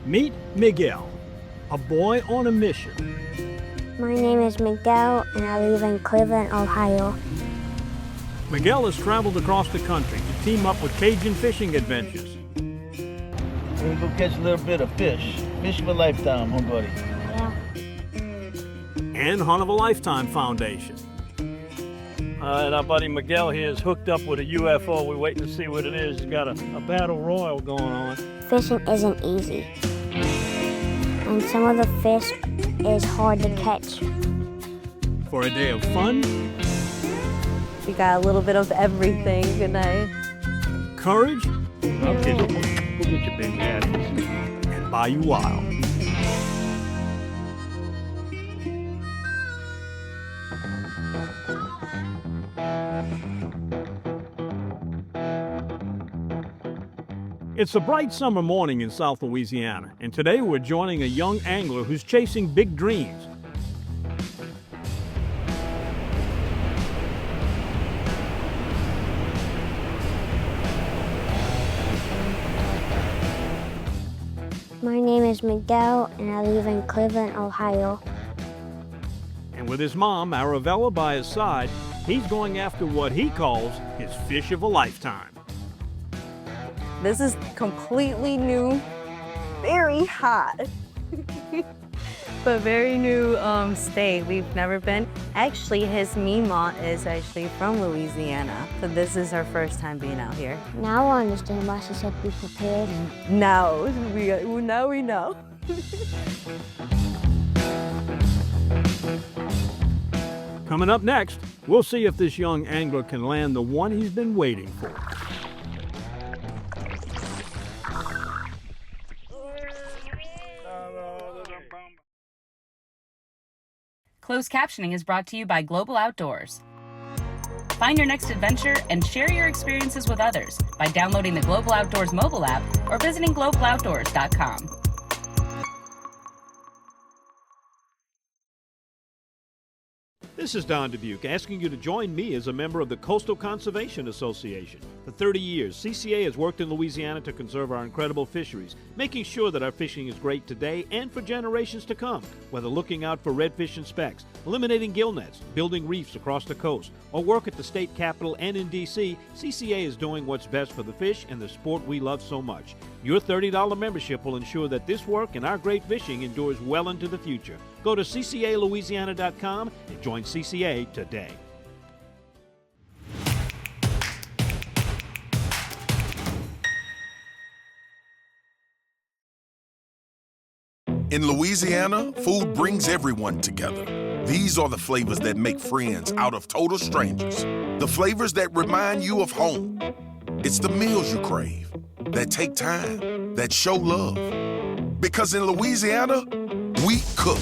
Meet Miguel, a boy on a mission. My name is Miguel, and I live in Cleveland, Ohio. Miguel has traveled across the country to team up with Cajun Fishing Adventures. We're gonna go catch a little bit of fish. Fish of a lifetime, huh, buddy? Yeah. And Hunt of a Lifetime Foundation. And our buddy Miguel here is hooked up with a UFO. We're waiting to see what it is. He's got a battle royal going on. Fishing isn't easy. And some of the fish is hard to catch. For a day of fun, We got a little bit of everything tonight. courage, Okay, we'll get your big hat. and Bayou Wild. It's a bright summer morning in South Louisiana, and today we're joining a young angler who's chasing big dreams. My name is Miguel, and I live in Cleveland, Ohio. And with his mom, Aravella, by his side, he's going after what he calls his fish of a lifetime. This is completely new, very hot, but very new state. We've never been. Actually, his Mima is actually from Louisiana, so this is her first time being out here. Now I understand why she said be prepared. Now we know. Coming up next, we'll see if this young angler can land the one he's been waiting for. Closed captioning is brought to you by Global Outdoors. Find your next adventure and share your experiences with others by downloading the Global Outdoors mobile app or visiting globaloutdoors.com. This is Don Dubuque asking you to join me as a member of the Coastal Conservation Association. For 30 years, CCA has worked in Louisiana to conserve our incredible fisheries, making sure that our fishing is great today and for generations to come. Whether looking out for redfish and specks, eliminating gill nets, building reefs across the coast, or work at the state capitol and in D.C., CCA is doing what's best for the fish and the sport we love so much. Your $30 membership will ensure that this work and our great fishing endures well into the future. Go to ccalouisiana.com and join CCA today. In Louisiana, food brings everyone together. These are the flavors that make friends out of total strangers. The flavors that remind you of home. It's the meals you crave, that take time, that show love. Because in Louisiana, we cook.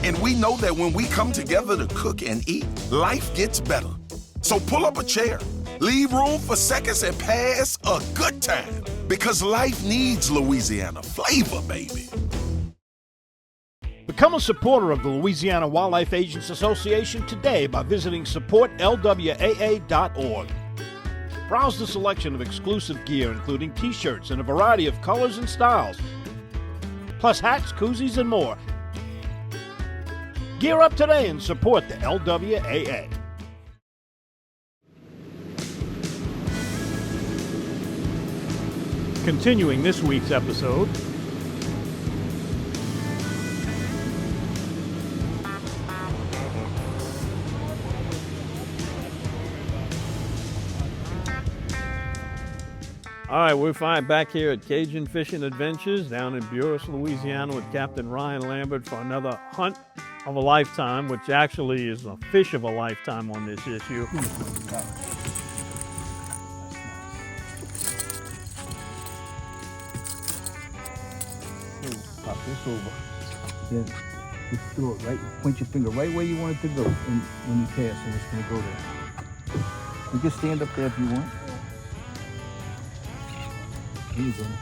And we know that when we come together to cook and eat, life gets better. So pull up a chair, leave room for seconds, and pass a good time. Because life needs Louisiana flavor, baby. Become a supporter of the Louisiana Wildlife Agents Association today by visiting supportlwaa.org. Browse the selection of exclusive gear, including t-shirts in a variety of colors and styles, plus hats, koozies, and more. Gear up today and support the LWAA. Continuing this week's episode, all right, we're back here at Cajun Fishing Adventures down in Buras, Louisiana with Captain Ryan Lambert for another hunt of a lifetime, which actually is a fish of a lifetime on this issue. Pop this over. Then just throw it right, point your finger right where you want it to go when you cast, and it's going to go there. You can stand up there if you want. There you go. Just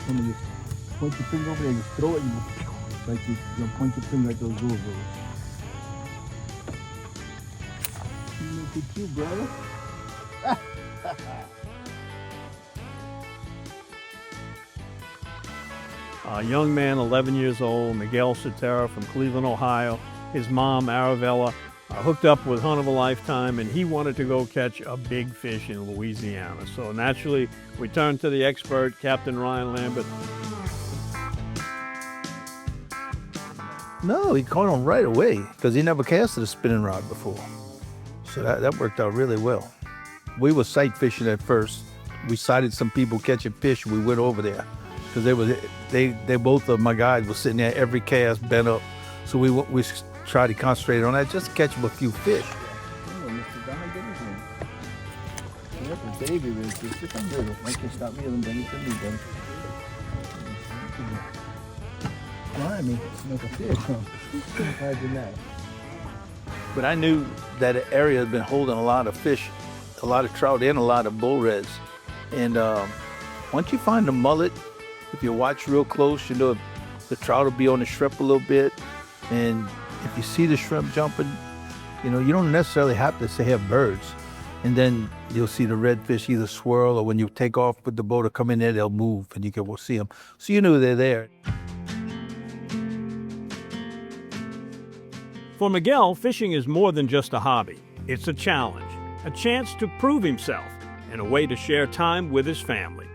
point your finger over there, just throw it, and like you're going to point your finger at those little birds. Look at you, brother. A young man, 11 years old, Miguel Suttera from Cleveland, Ohio. His mom, Arabella, hooked up with Hunt of a Lifetime, and he wanted to go catch a big fish in Louisiana. So naturally, we turned to the expert, Captain Ryan Lambert. No, he caught him right away because he never casted a spinning rod before. So that worked out really well. We were sight fishing at first. We sighted some people catching fish. We went over there because they both of my guys were sitting there every cast bent up. So we tried to concentrate on that just to catch them a few fish. Oh, Mr. Don, get his name. That's a baby rig. Just come little. I can stop reeling, then it's a new one. Blimey, make a fish, huh? Imagine that. But I knew that area had been holding a lot of fish, a lot of trout, and a lot of bull reds. And once you find the mullet, if you watch real close, you know the trout will be on the shrimp a little bit. And if you see the shrimp jumping, you know, you don't necessarily have to say have birds. And then you'll see the redfish either swirl, or when you take off with the boat or come in there, they'll move and you can see them. So you knew they're there. For Miguel, fishing is more than just a hobby. It's a challenge, a chance to prove himself, and a way to share time with his family.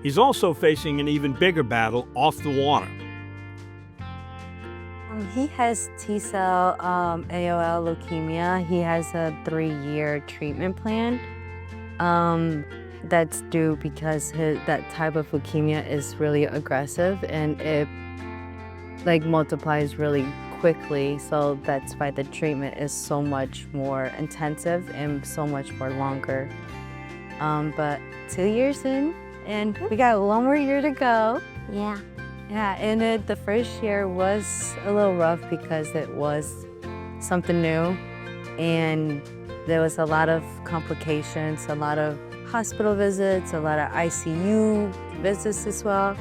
He's also facing an even bigger battle off the water. He has T-cell ALL leukemia. He has a 3-year treatment plan. That's due because that type of leukemia is really aggressive and it multiplies really quickly. So that's why the treatment is so much more intensive and so much more longer. But 2 years in, and we got one more year to go. Yeah. Yeah, and the first year was a little rough because it was something new and there was a lot of complications, a lot of hospital visits, a lot of ICU visits as well.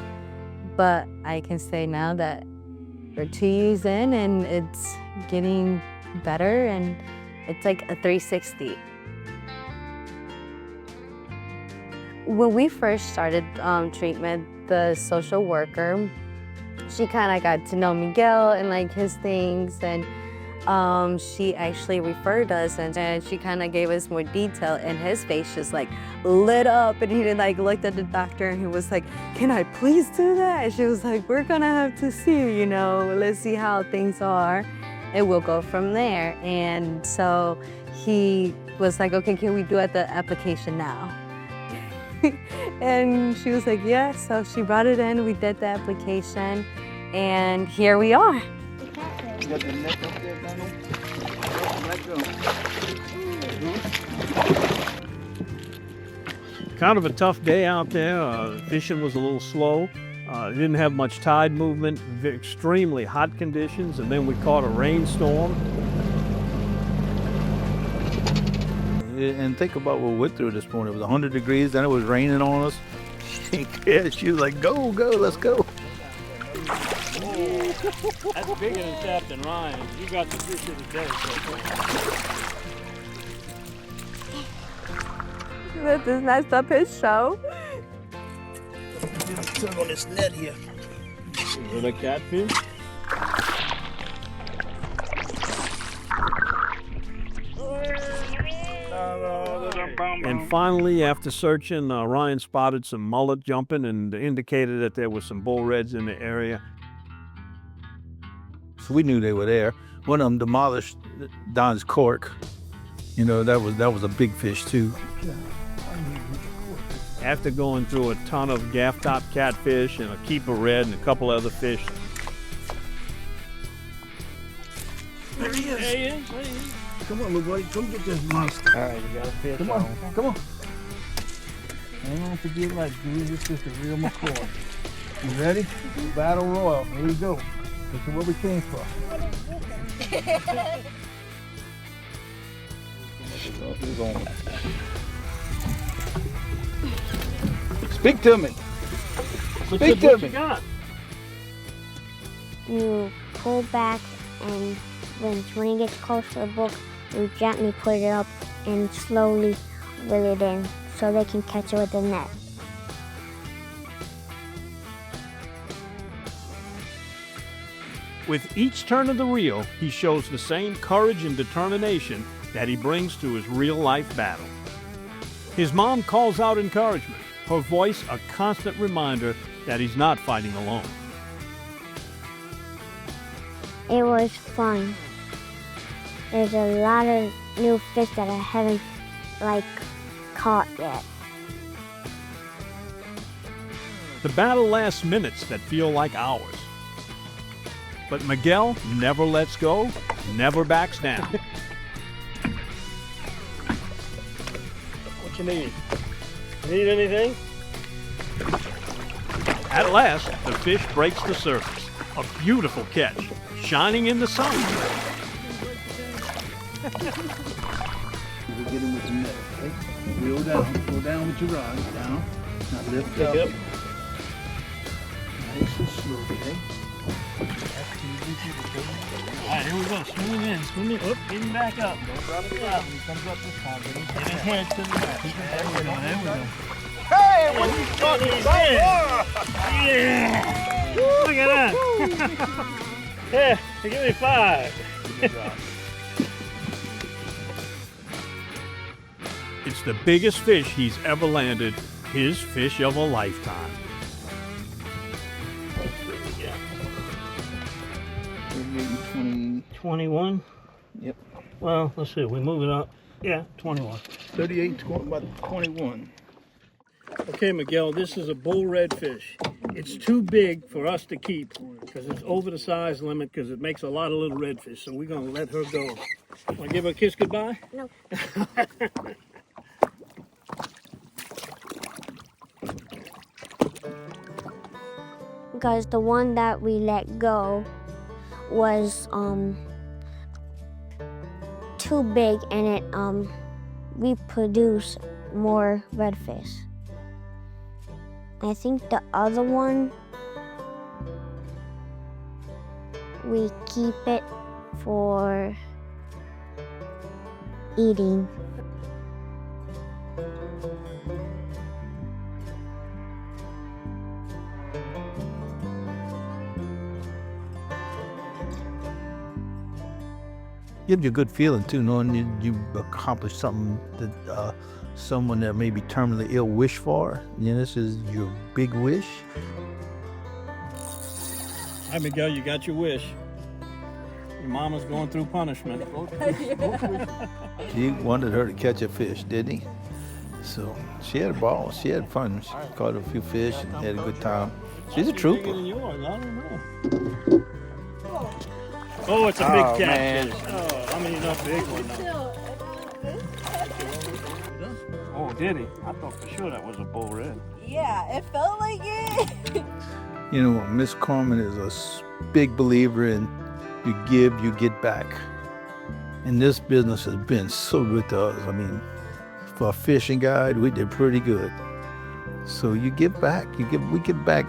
But I can say now that we're 2 years in and it's getting better and it's like a 360. When we first started treatment, the social worker, she kind of got to know Miguel and like his things, and she actually referred us and she kind of gave us more detail, and his face just like lit up and he like looked at the doctor and he was like, "Can I please do that?" And she was like, "We're gonna have to see, you know, let's see how things are and we'll go from there." And so he was like, "Okay, can we do the application now?" And she was like, "Yeah." So she brought it in, we did the application, and here we are. You got the net up there, Donald? Kind of a tough day out there. Fishing was a little slow. Didn't have much tide movement, extremely hot conditions, and then we caught a rainstorm. And think about what we went through this morning. It was 100 degrees, then it was raining on us. She was like, go, let's go. That's bigger than Captain Ryan. You got the fish of the day so far. That just messed up his show. Turn on this net here. Is it a catfish? And finally, after searching, Ryan spotted some mullet jumping and indicated that there was some bull reds in the area. So we knew they were there. One of them demolished Don's cork. You know, that was a big fish too. After going through a ton of gaff-top catfish and a keeper red and a couple other fish. There he is. There he is. There he is. Come on, little buddy. Come get this monster. All right, you got a fish. Come on. Come on. Hang on to your life, dude. This is the real McCoy. You ready? Battle Royal. Here we go. This is where we came from. Speak to me. Speak to me. You pull back, and when it gets close to the book, you gently put it up and slowly reel it in so they can catch it with the net. With each turn of the reel, he shows the same courage and determination that he brings to his real-life battle. His mom calls out encouragement, her voice a constant reminder that he's not fighting alone. It was fun. There's a lot of new fish that I haven't, caught yet. The battle lasts minutes that feel like hours. But Miguel never lets go, never backs down. What you need? Need anything? At last, the fish breaks the surface. A beautiful catch, shining in the sun. You get him with the net, okay? Reel down with your rod, down. Now lift up. Nice and slow, okay? All right, here we go. Swim in. Up, get him back up. Don't run it out. He comes up this time. Get his head to the back. There we go. Hey, what you talking about? Yeah. Look at that. Yeah, give me 5. It's the biggest fish he's ever landed, his fish of a lifetime. 21? Yep. Well, let's see. We move it up. Yeah, 21. 38, about 21. Okay, Miguel, this is a bull redfish. It's too big for us to keep because it's over the size limit because it makes a lot of little redfish. So we're going to let her go. Want to give her a kiss goodbye? No. Because the one that we let go was too big, and it reproduced more redfish. I think the other one, we keep it for eating. Gives you a good feeling too, knowing you accomplished something that someone that may be terminally ill wished for. You know, this is your big wish. Hi, Miguel, you got your wish. Your mama's going through punishment. He wanted her to catch a fish, didn't he? So she had a ball. She had fun. She caught a few fish and had a good time. She's a trooper. Bigger than yours, I don't know. Oh, it's a big catfish. Oh, I mean, not a big one though. Oh, did he? I thought for sure that was a bull red. Yeah, it felt like it. You know, Miss Corman is a big believer in you give, you get back. And this business has been so good to us. I mean, for a fishing guide, we did pretty good. So you give back. We give back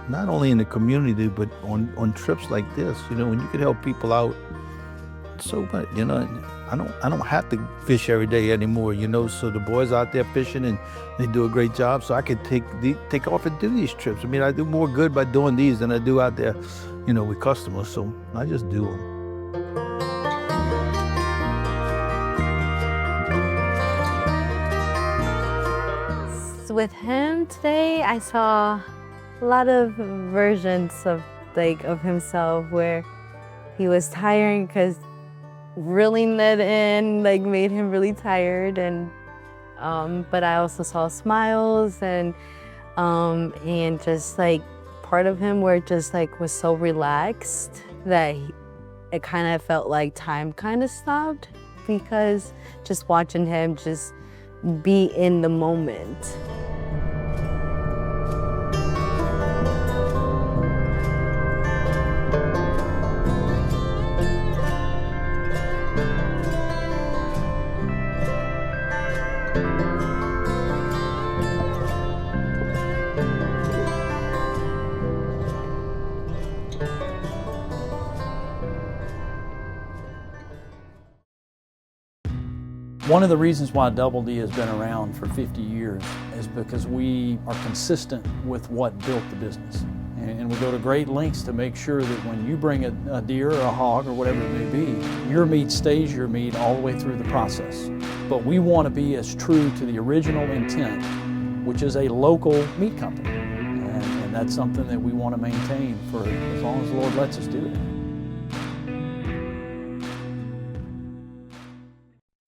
not only in the community, but on trips like this. You know, when you can help people out so much, you know. I don't have to fish every day anymore, you know, so the boys out there fishing and they do a great job, so I can take off and do these trips. I mean, I do more good by doing these than I do out there, you know, with customers, so I just do them. So with him today, I saw a lot of versions of himself where he was tiring because reeling that in made him really tired, and but I also saw smiles and just part of him where just was so relaxed that it kind of felt like time kind of stopped, because just watching him just be in the moment. One of the reasons why Double D has been around for 50 years is because we are consistent with what built the business. And we go to great lengths to make sure that when you bring a deer or a hog or whatever it may be, your meat stays your meat all the way through the process. But we want to be as true to the original intent, which is a local meat company. And that's something that we want to maintain for as long as the Lord lets us do it.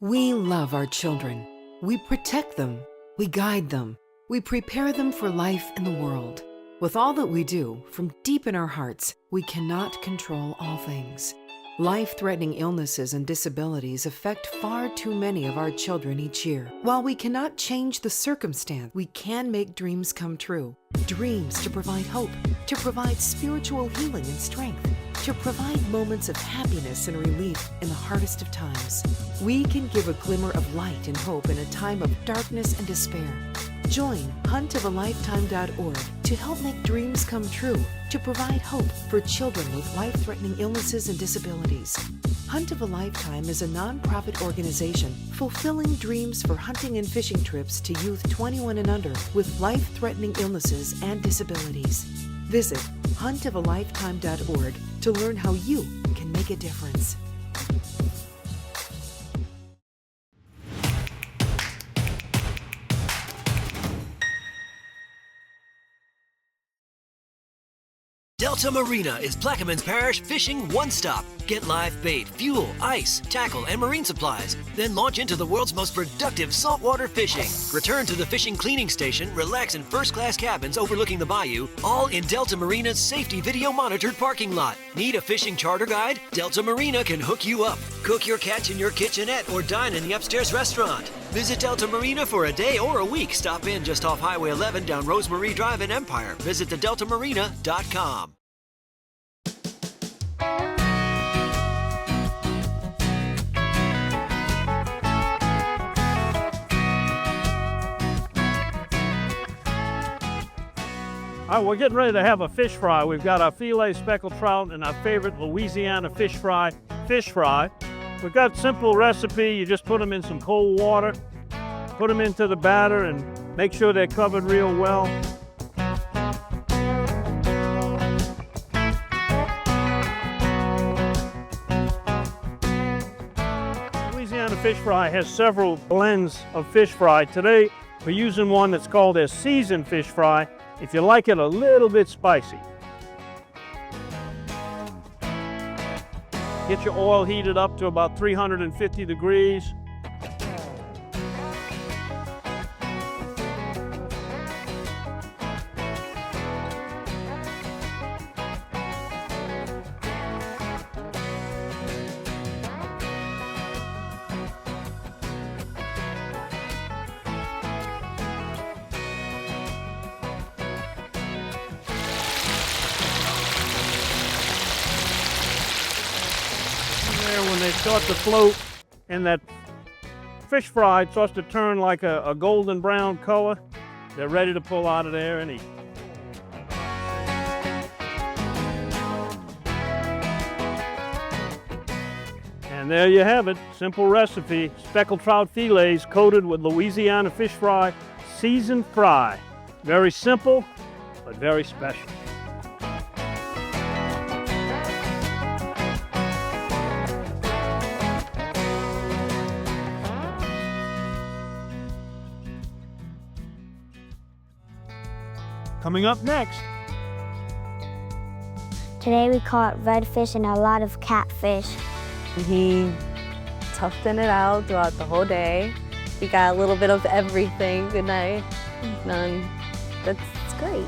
We love our children. We protect them. We guide them. We prepare them for life in the world. With all that we do, from deep in our hearts, we cannot control all things. Life-threatening illnesses and disabilities affect far too many of our children each year. While we cannot change the circumstance, we can make dreams come true. Dreams to provide hope, to provide spiritual healing and strength, to provide moments of happiness and relief in the hardest of times. We can give a glimmer of light and hope in a time of darkness and despair. Join huntofalifetime.org to help make dreams come true, to provide hope for children with life-threatening illnesses and disabilities. Hunt of a Lifetime is a nonprofit organization fulfilling dreams for hunting and fishing trips to youth 21 and under with life-threatening illnesses and disabilities. Visit huntofalifetime.org to learn how you can make a difference. Delta Marina is Plaquemines Parish fishing one-stop. Get live bait, fuel, ice, tackle, and marine supplies. Then launch into the world's most productive saltwater fishing. Return to the fishing cleaning station, relax in first-class cabins overlooking the Bayou, all in Delta Marina's safety video-monitored parking lot. Need a fishing charter guide? Delta Marina can hook you up. Cook your catch in your kitchenette or dine in the upstairs restaurant. Visit Delta Marina for a day or a week. Stop in just off Highway 11 down Rosemarie Drive in Empire. Visit thedeltamarina.com. All right, we're getting ready to have a fish fry. We've got our filet speckled trout and our favorite Louisiana fish fry. We've got a simple recipe. You just put them in some cold water, put them into the batter, and make sure they're covered real well. Louisiana fish fry has several blends of fish fry. Today, we're using one that's called a seasoned fish fry, if you like it a little bit spicy. Get your oil heated up to about 350 degrees. When they start to float and that fish fry starts to turn like a golden brown color, they're ready to pull out of there and eat. And there you have it, simple recipe, speckled trout fillets coated with Louisiana fish fry, seasoned fry. Very simple, but very special. Coming up next. Today we caught redfish and a lot of catfish. He toughened it out throughout the whole day. We got a little bit of everything tonight. That's great.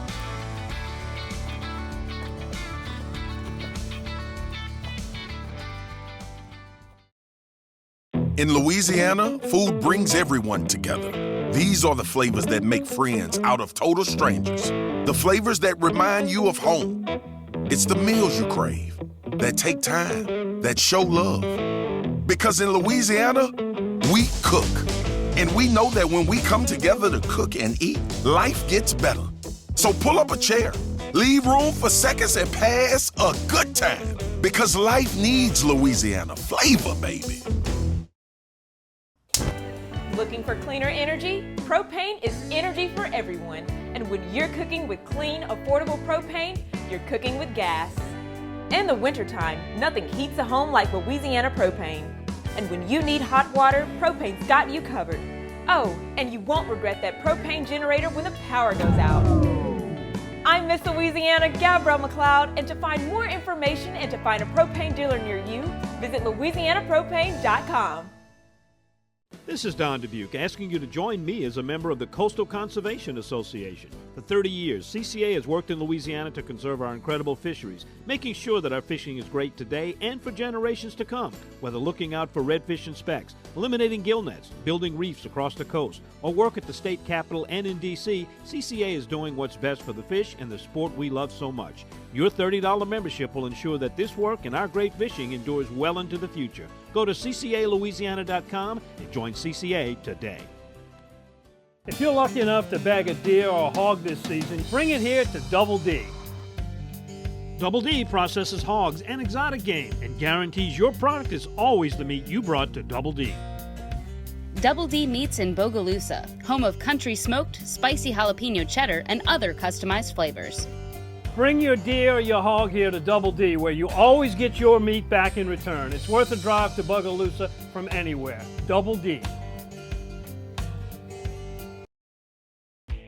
In Louisiana, food brings everyone together. These are the flavors that make friends out of total strangers. The flavors that remind you of home. It's the meals you crave, that take time, that show love. Because in Louisiana, we cook. And we know that when we come together to cook and eat, life gets better. So pull up a chair, leave room for seconds, and pass a good time. Because life needs Louisiana flavor, baby. Looking for cleaner energy? Propane is energy for everyone. And when you're cooking with clean, affordable propane, you're cooking with gas. In the wintertime, nothing heats a home like Louisiana propane. And when you need hot water, propane's got you covered. Oh, and you won't regret that propane generator when the power goes out. I'm Miss Louisiana, Gabrielle McLeod, and to find more information and to find a propane dealer near you, visit louisianapropane.com. This is Don Dubuque asking you to join me as a member of the Coastal Conservation Association. For 30 years, CCA has worked in Louisiana to conserve our incredible fisheries, making sure that our fishing is great today and for generations to come. Whether looking out for redfish and specks, eliminating gill nets, building reefs across the coast, or work at the state capitol and in D.C., CCA is doing what's best for the fish and the sport we love so much. Your $30 membership will ensure that this work and our great fishing endures well into the future. Go to ccalouisiana.com and join CCA today. If you're lucky enough to bag a deer or a hog this season, bring it here to Double D. Double D processes hogs and exotic game and guarantees your product is always the meat you brought to Double D. Double D Meats in Bogalusa, home of country smoked, spicy jalapeno cheddar, and other customized flavors. Bring your deer or your hog here to Double D, where you always get your meat back in return. It's worth a drive to Bogalusa from anywhere. Double D.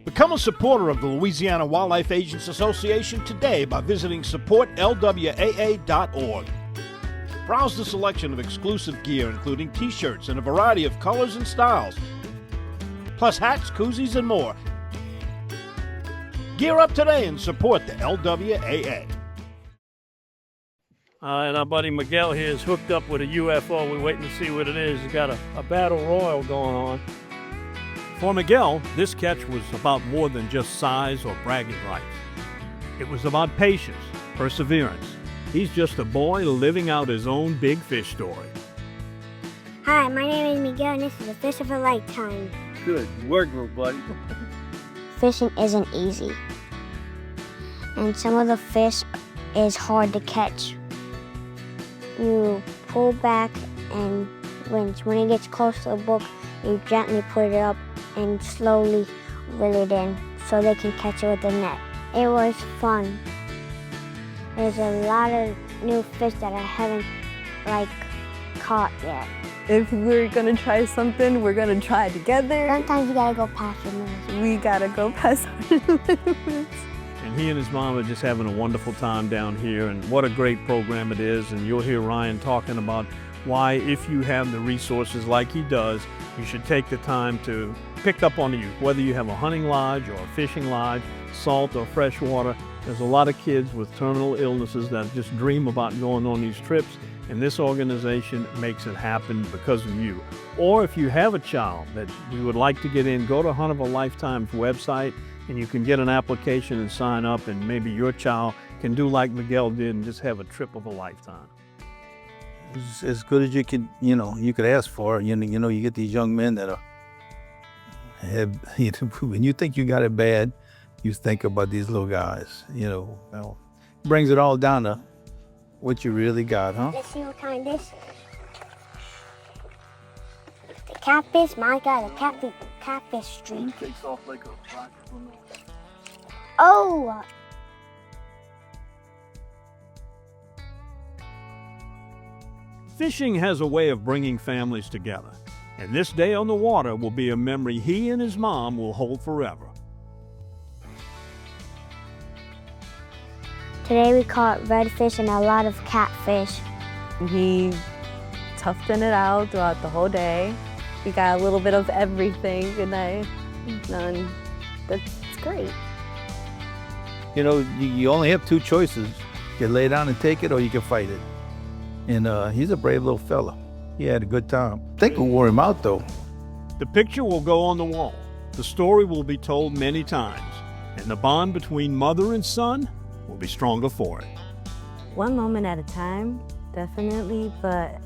Become a supporter of the Louisiana Wildlife Agents Association today by visiting supportlwaa.org. Browse the selection of exclusive gear, including t-shirts in a variety of colors and styles, plus hats, koozies, and more. Gear up today and support the LWAA. And our buddy Miguel here is hooked up with a UFO. We're waiting to see what it is. He's got a battle royal going on. For Miguel, this catch was about more than just size or bragging rights. It was about patience, perseverance. He's just a boy living out his own big fish story. Hi, my name is Miguel, and this is the fish of a lifetime. Good work, little buddy. Fishing isn't easy, and some of the fish is hard to catch. You pull back, and when it gets close to the book, you gently put it up and slowly reel it in so they can catch it with the net. It was fun. There's a lot of new fish that I haven't caught yet. If we're gonna try something, we're gonna try together. Sometimes you gotta go past your limits. We gotta go past our limits. And he and his mom are just having a wonderful time down here, and what a great program it is. And you'll hear Ryan talking about why, if you have the resources like he does, you should take the time to pick up on the youth. Whether you have a hunting lodge or a fishing lodge, salt or fresh water, there's a lot of kids with terminal illnesses that just dream about going on these trips, and this organization makes it happen because of you. Or if you have a child that you would like to get in, go to Hunt of a Lifetime's website and you can get an application and sign up, and maybe your child can do like Miguel did and just have a trip of a lifetime. It's as good as you could, you could ask for. You get these young men that when you think you got it bad, you think about these little guys, brings it all down to what you really got, huh? Let's see what kind this is. The catfish, my God, the catfish streak. It takes off like a rocket. Oh! Fishing has a way of bringing families together, and this day on the water will be a memory he and his mom will hold forever. Today we caught redfish and a lot of catfish. He toughened it out throughout the whole day. We got a little bit of everything, and that's great. You only have two choices. You can lay down and take it, or you can fight it. And he's a brave little fella. He had a good time. I think we'll wore him out, though. The picture will go on the wall. The story will be told many times, and the bond between mother and son will be stronger for it. One moment at a time, definitely, but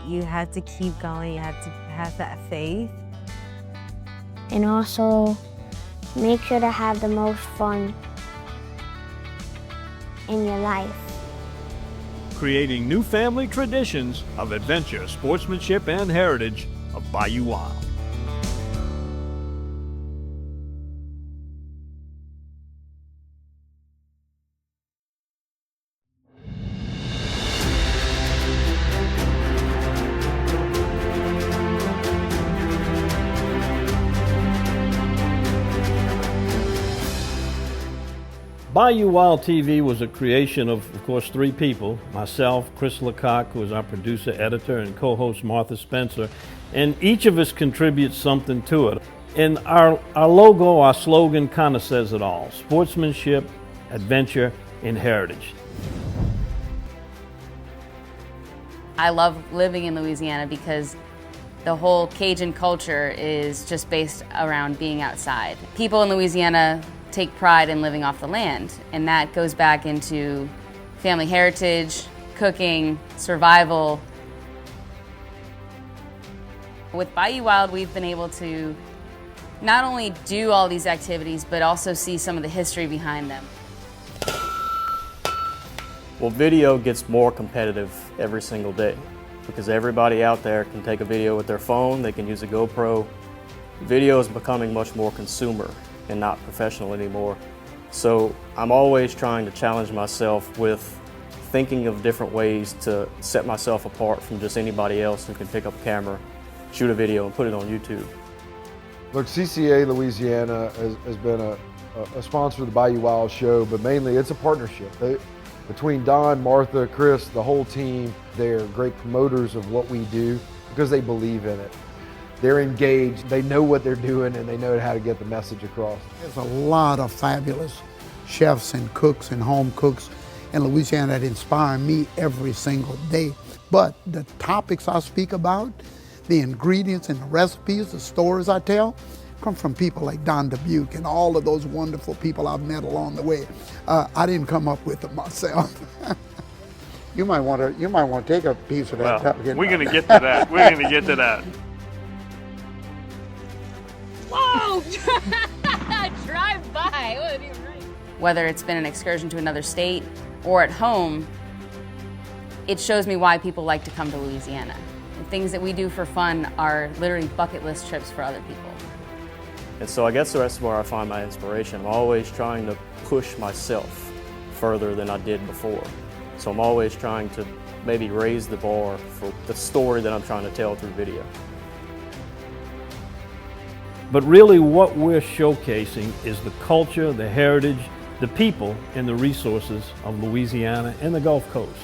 you have to keep going. You have to have that faith. And also, make sure to have the most fun in your life. Creating new family traditions of adventure, sportsmanship, and heritage of Bayou Wild. Bayou Wild TV was a creation of course, 3 people, myself, Chris Lecoq, who is our producer, editor, and co-host Martha Spencer, and each of us contributes something to it. And our logo, our slogan kind of says it all: sportsmanship, adventure, and heritage. I love living in Louisiana because the whole Cajun culture is just based around being outside. People in Louisiana take pride in living off the land, and that goes back into family heritage, cooking, survival. With Bayou Wild, we've been able to not only do all these activities, but also see some of the history behind them. Well, video gets more competitive every single day because everybody out there can take a video with their phone, they can use a GoPro. Video is becoming much more consumer and not professional anymore. So I'm always trying to challenge myself with thinking of different ways to set myself apart from just anybody else who can pick up a camera, shoot a video, and put it on YouTube. Look, CCA Louisiana has been a sponsor of the Bayou Wild show, but mainly it's a partnership. Between Don, Martha, Chris, the whole team, they're great promoters of what we do because they believe in it. They're engaged, they know what they're doing, and they know how to get the message across. There's a lot of fabulous chefs and cooks and home cooks in Louisiana that inspire me every single day. But the topics I speak about, the ingredients and the recipes, the stories I tell, come from people like Don Dubuque and all of those wonderful people I've met along the way. I didn't come up with them myself. You might want to take a piece of that. Well, we're going to get to that. We're going to get to that. Whoa! Drive by. Whether it's been an excursion to another state or at home, it shows me why people like to come to Louisiana. The things that we do for fun are literally bucket list trips for other people. And so I guess that's where I find my inspiration. I'm always trying to push myself further than I did before. So I'm always trying to maybe raise the bar for the story that I'm trying to tell through video. But really what we're showcasing is the culture, the heritage, the people, and the resources of Louisiana and the Gulf Coast.